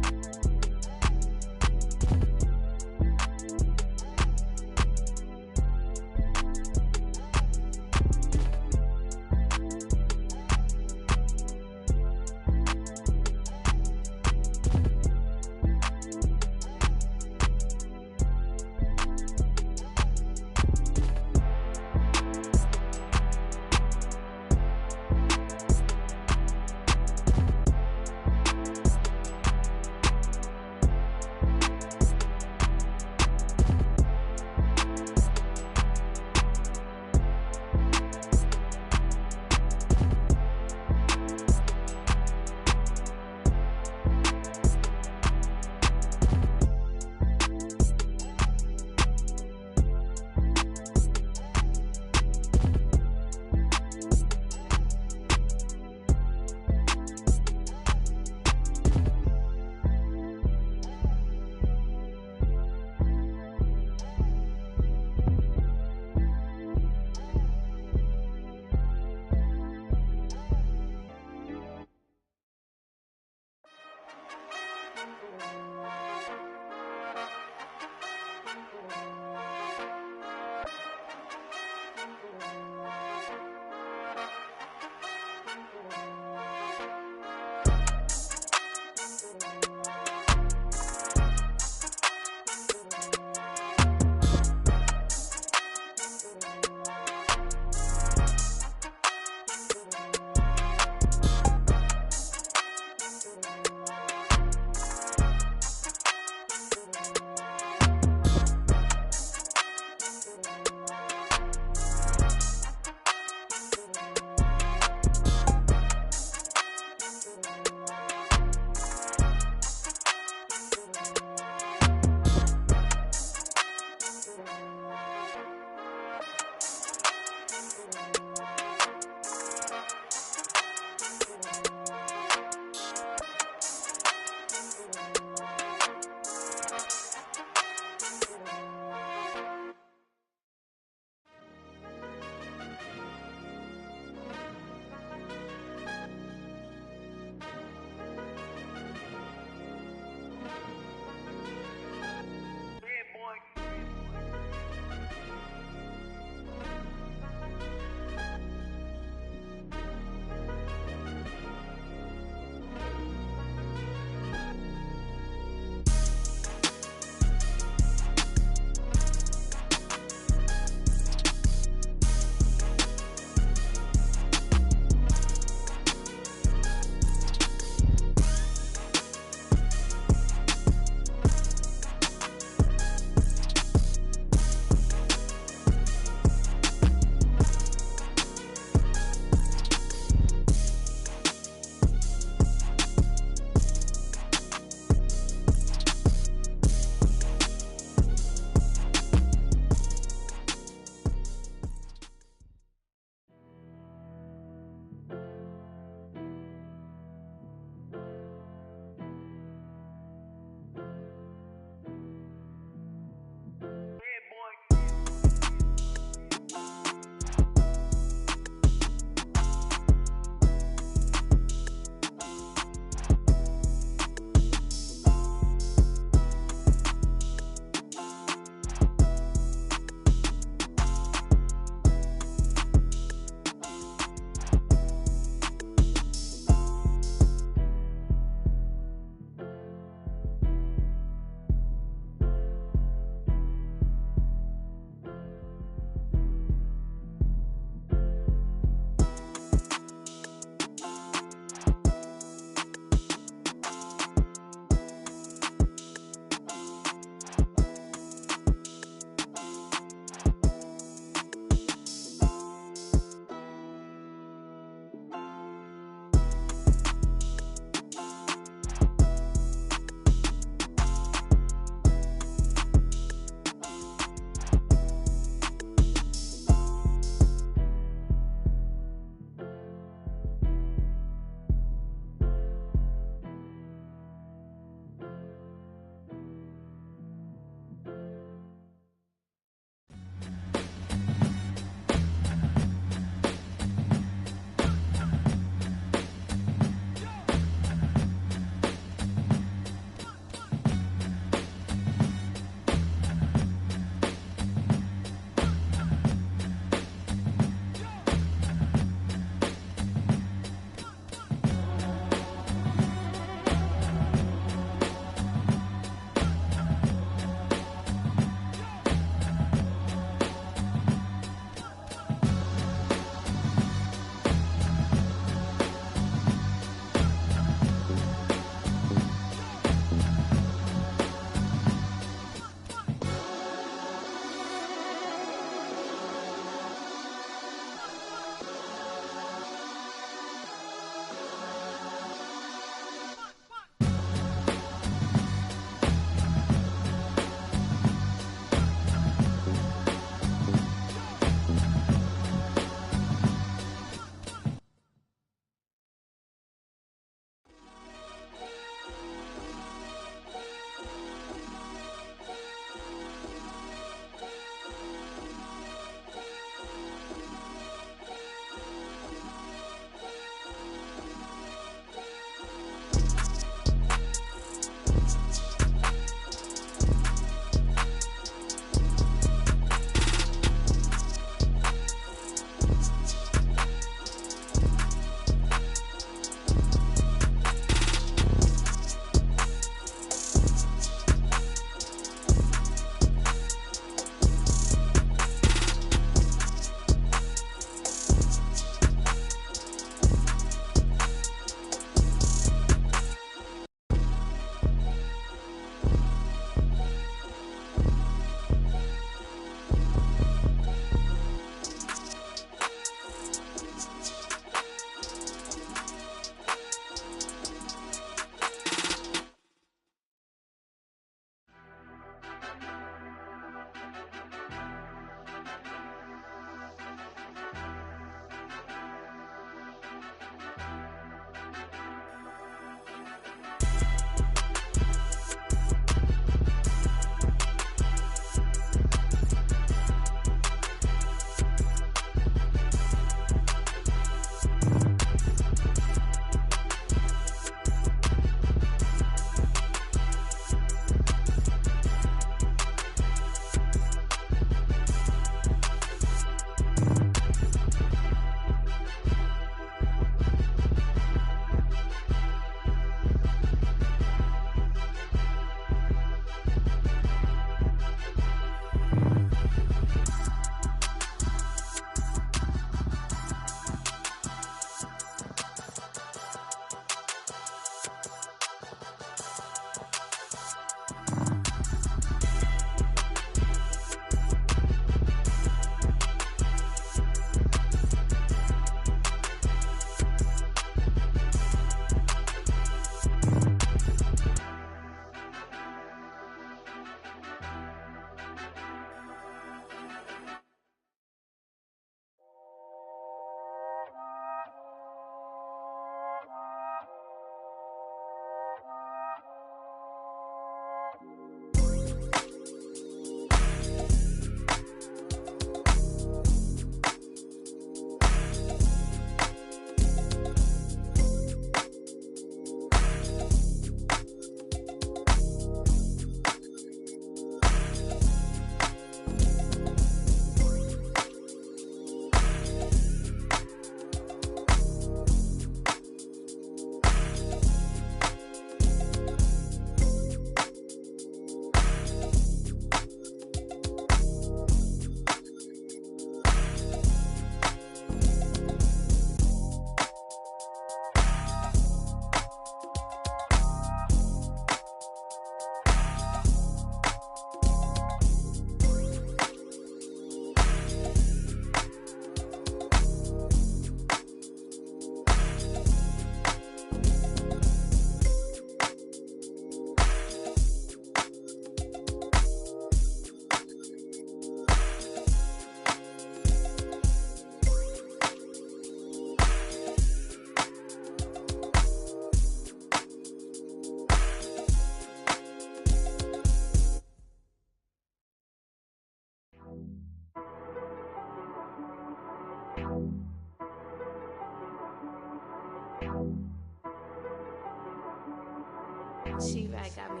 She-Rag got me.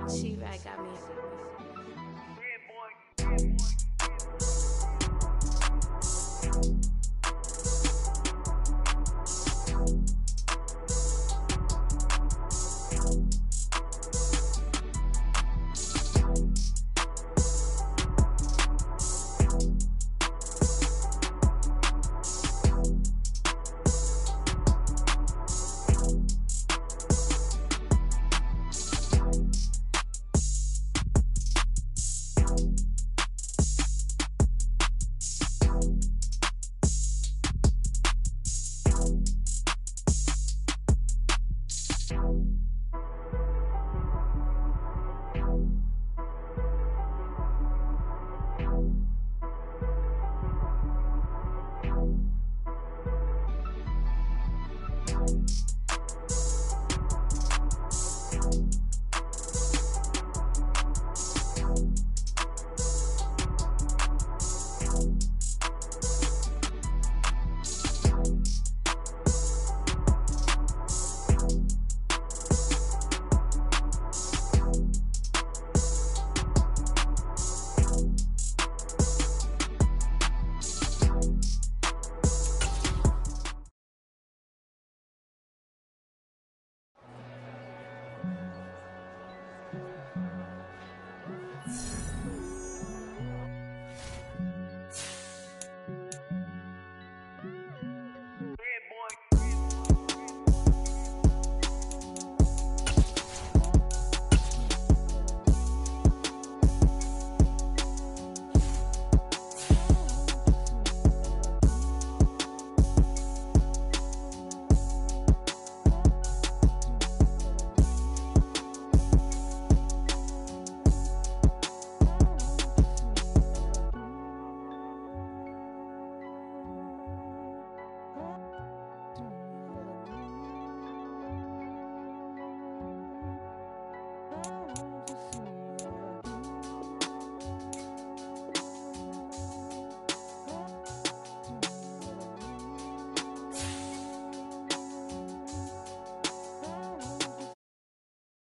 She right got me.